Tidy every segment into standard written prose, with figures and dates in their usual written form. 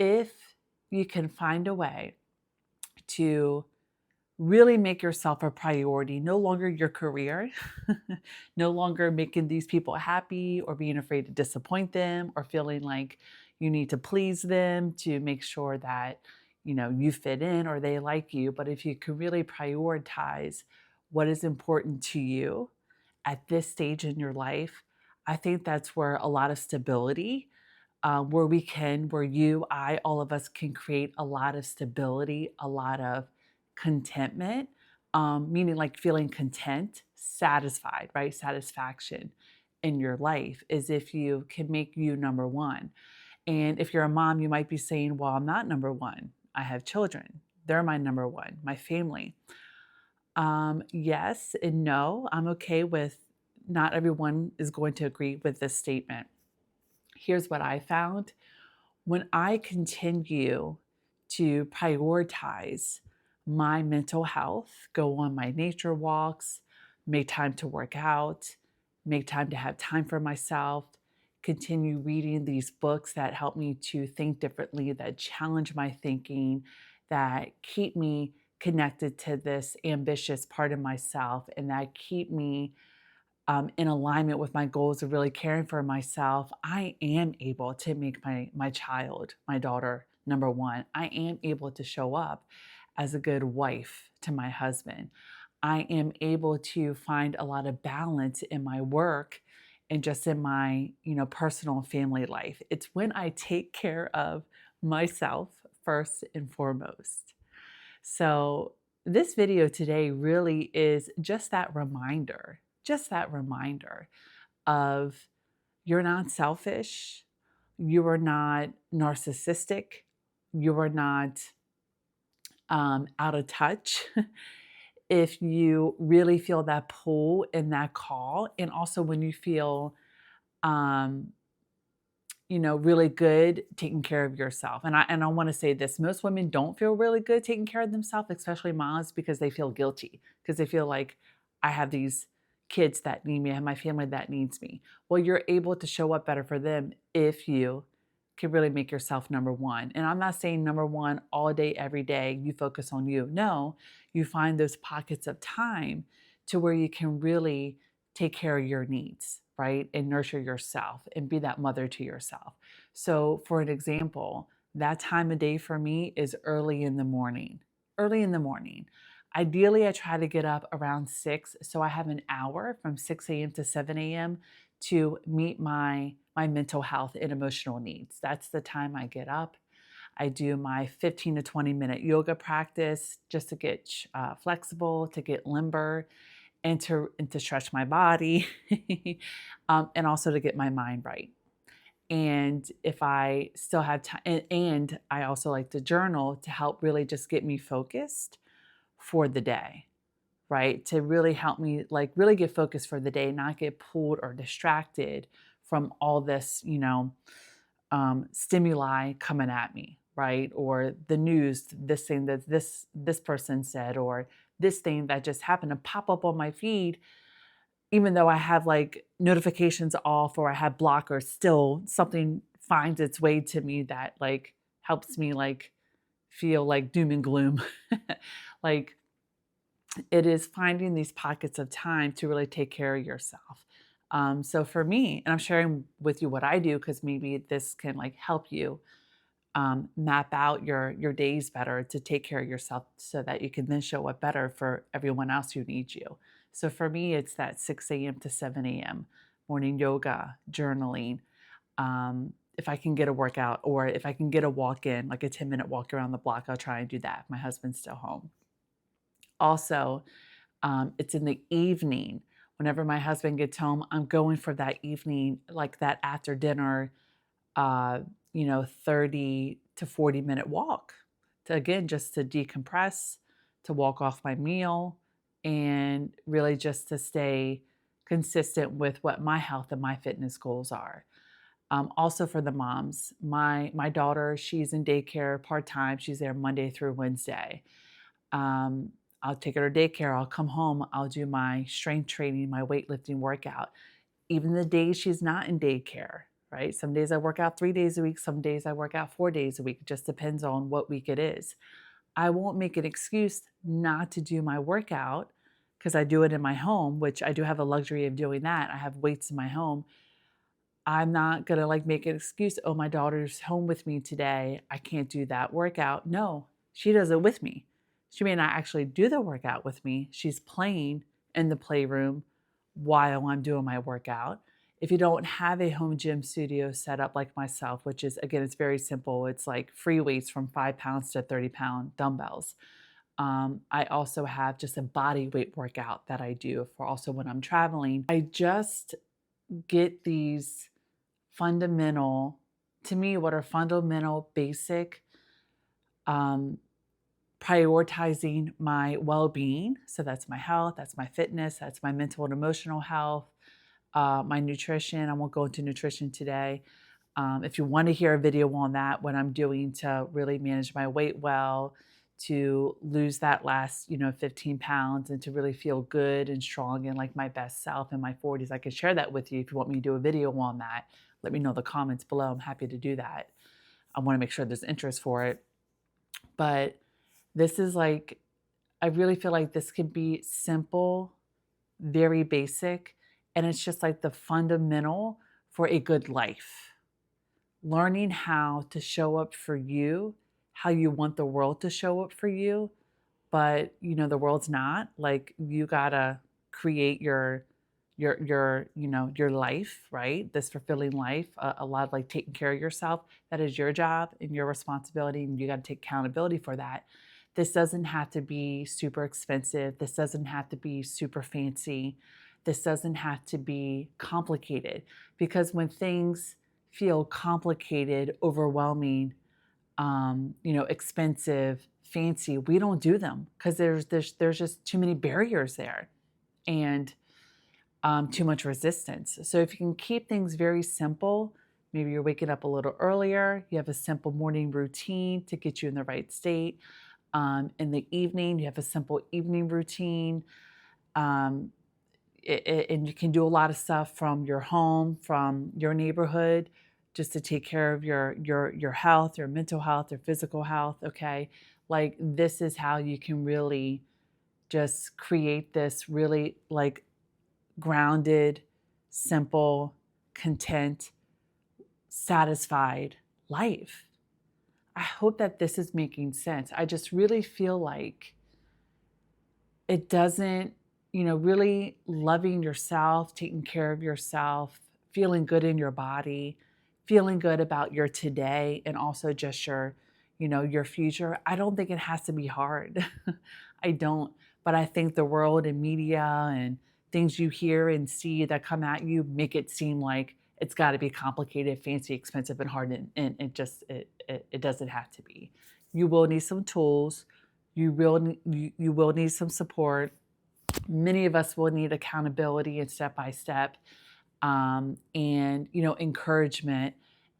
if you can find a way to really make yourself a priority, no longer your career, no longer making these people happy or being afraid to disappoint them or feeling like you need to please them to make sure that you fit in or they like you. But if you can really prioritize what is important to you at this stage in your life, I think that's where a lot of stability, where you, I, all of us can create a lot of stability, a lot of contentment, meaning like feeling content, satisfied, right? Satisfaction in your life is if you can make you number one. And if you're a mom, you might be saying, well, I'm not number one. I have children. They're my number one, my family. Yes and no. I'm okay with not everyone is going to agree with this statement. Here's what I found. When I continue to prioritize my mental health, go on my nature walks, make time to work out, make time to have time for myself, continue reading these books that help me to think differently, that challenge my thinking, that keep me connected to this ambitious part of myself, and that keep me in alignment with my goals of really caring for myself, I am able to make my child, my daughter, number one. I am able to show up as a good wife to my husband. I am able to find a lot of balance in my work and just in my, personal and family life. It's when I take care of myself first and foremost. So, this video today really is just that reminder of you're not selfish, you are not narcissistic, you are not out of touch. If you really feel that pull and that call, and also when you feel um, really good taking care of yourself. And I want to say this, most women don't feel really good taking care of themselves, especially moms, because they feel guilty, because they feel like I have these kids that need me, I have my family that needs me. Well, you're able to show up better for them if you can really make yourself number one. And I'm not saying number one all day, every day, you focus on you. No, you find those pockets of time to where you can really take care of your needs, right? And nurture yourself and be that mother to yourself. So, for an example, that time of day for me is early in the morning. Early in the morning. Ideally, I try to get up around 6, so I have an hour from 6 a.m. to 7 a.m. to meet my mental health and emotional needs. That's the time I get up. I do my 15 to 20-minute yoga practice just to get flexible, to get limber, and to stretch my body, and also to get my mind right. And if I still have time, and I also like to journal to help really just get me focused for the day, right? To really help me like really get focused for the day, not get pulled or distracted from all this, stimuli coming at me, right? Or the news, this thing that this person said, or this thing that just happened to pop up on my feed, even though I have like notifications off or I have blockers, still something finds its way to me that like helps me like feel like doom and gloom. Like it is finding these pockets of time to really take care of yourself. So for me, and I'm sharing with you what I do because maybe this can like help you map out your days better to take care of yourself so that you can then show up better for everyone else who needs you. So for me, it's that 6 a.m. to 7 a.m. morning yoga, journaling. If I can get a workout or if I can get a walk in, like a 10-minute walk around the block, I'll try and do that. My husband's still home. Also, it's in the evening. Whenever my husband gets home, I'm going for that evening, like that after dinner, 30 to 40-minute walk to, again, just to decompress, to walk off my meal, and really just to stay consistent with what my health and my fitness goals are. Also for the moms, my daughter, she's in daycare part-time. She's there Monday through Wednesday. Um, I'll take her to daycare. I'll come home. I'll do my strength training, my weightlifting workout. Even the days she's not in daycare, right? Some days I work out 3 days a week. Some days I work out 4 days a week. It just depends on what week it is. I won't make an excuse not to do my workout because I do it in my home, which I do have the luxury of doing that. I have weights in my home. I'm not gonna like make an excuse, oh, my daughter's home with me today. I can't do that workout. No, she does it with me. She may not actually do the workout with me. She's playing in the playroom while I'm doing my workout. If you don't have a home gym studio set up like myself, which is, again, it's very simple. It's like free weights from 5 pounds to 30-pound dumbbells. I also have just a body weight workout that I do for also when I'm traveling. I just get these fundamental, to me, what are fundamental, basic, um, prioritizing my well being. So that's my health, that's my fitness, that's my mental and emotional health, my nutrition. I won't go into nutrition today. If you want to hear a video on that, what I'm doing to really manage my weight well, to lose that last, 15 pounds and to really feel good and strong and like my best self in my 40s, I can share that with you. If you want me to do a video on that, let me know in the comments below. I'm happy to do that. I want to make sure there's interest for it. But this is like, I really feel like this can be simple, very basic, and it's just like the fundamental for a good life. Learning how to show up for you, how you want the world to show up for you, but the world's not. Like, you gotta create your life, right? This fulfilling life, a lot of like taking care of yourself. That is your job and your responsibility, and you got to take accountability for that. This doesn't have to be super expensive. This doesn't have to be super fancy. This doesn't have to be complicated, because when things feel complicated, overwhelming, expensive, fancy, we don't do them because there's just too many barriers there, and too much resistance. So if you can keep things very simple, maybe you're waking up a little earlier, you have a simple morning routine to get you in the right state. In the evening, you have a simple evening routine. And you can do a lot of stuff from your home, from your neighborhood, just to take care of your health, your mental health, your physical health. Okay, like, this is how you can really just create this really like grounded, simple, content, satisfied life. I hope that this is making sense. I just really feel like it doesn't, really loving yourself, taking care of yourself, feeling good in your body, feeling good about your today, and also just your future. I don't think it has to be hard. I don't. But I think the world and media and things you hear and see that come at you make it seem like it's got to be complicated, fancy, expensive, and hard. And it doesn't have to be. You will need some tools. You will need some support. Many of us will need accountability and step by step, and encouragement.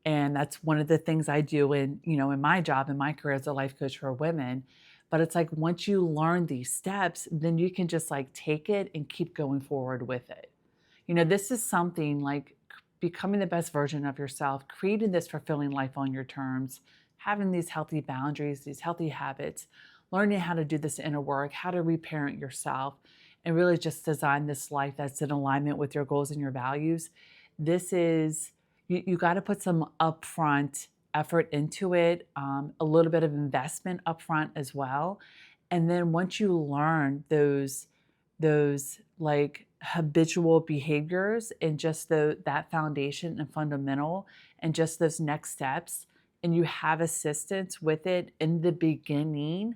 And that's one of the things I do in my job, in my career as a life coach for women. But it's like, once you learn these steps, then you can just like take it and keep going forward with it. This is something like becoming the best version of yourself, creating this fulfilling life on your terms, having these healthy boundaries, these healthy habits, learning how to do this inner work, how to reparent yourself, and really just design this life that's in alignment with your goals and your values. This is, you got to put some upfront effort into it, a little bit of investment upfront as well. And then once you learn those like habitual behaviors and just that foundation and fundamental and just those next steps, and you have assistance with it in the beginning,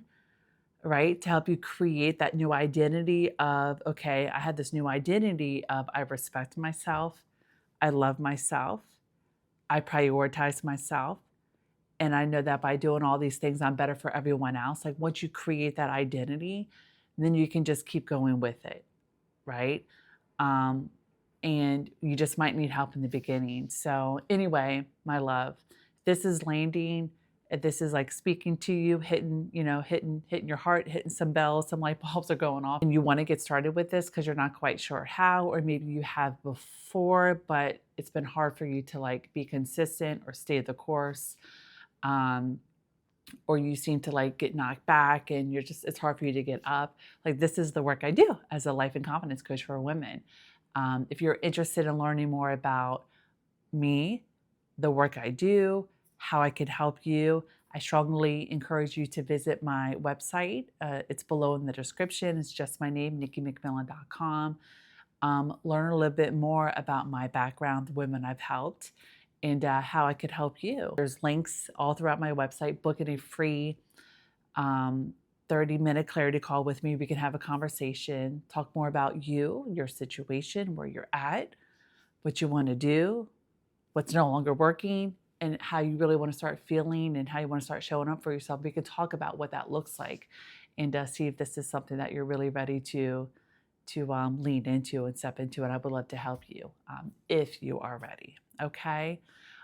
right, to help you create that new identity of, okay, I had this new identity of I respect myself, I love myself, I prioritize myself, and I know that by doing all these things, I'm better for everyone else. Like, once you create that identity, then you can just keep going with it, right? And you just might need help in the beginning. So anyway, my love, this is landing. if this is like speaking to you, hitting your heart, hitting some bells, some light bulbs are going off, and you want to get started with this because you're not quite sure how, or maybe you have before, but it's been hard for you to like be consistent or stay the course. Or you seem to like get knocked back and it's hard for you to get up. Like, this is the work I do as a life and confidence coach for women. If you're interested in learning more about me, the work I do, how I could help you, I strongly encourage you to visit my website. It's below in the description. It's just my name, nikkimcmillan.com. Learn a little bit more about my background, the women I've helped, and how I could help you. There's links all throughout my website. Booking a free 30-minute clarity call with me. We can have a conversation, talk more about you, your situation, where you're at, what you want to do, what's no longer working, and how you really want to start feeling and how you want to start showing up for yourself. We can talk about what that looks like and see if this is something that you're really ready to lean into and step into. And I would love to help you if you are ready. Okay.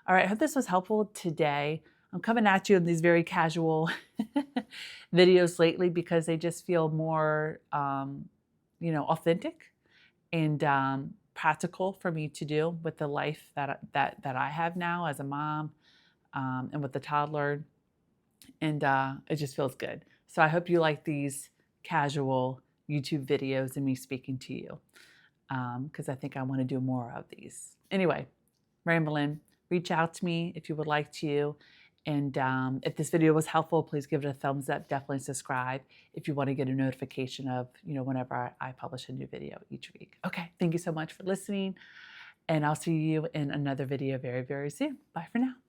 All right. I hope this was helpful today. I'm coming at you in these very casual videos lately because they just feel more, authentic and practical for me to do with the life that I have now as a mom, and with the toddler, and it just feels good. So I hope you like these casual YouTube videos and me speaking to you, because I think I want to do more of these. Anyway, rambling. Reach out to me if you would like to. And if this video was helpful, please give it a thumbs up. Definitely subscribe if you want to get a notification of, whenever I publish a new video each week. Okay, thank you so much for listening. And I'll see you in another video very, very soon. Bye for now.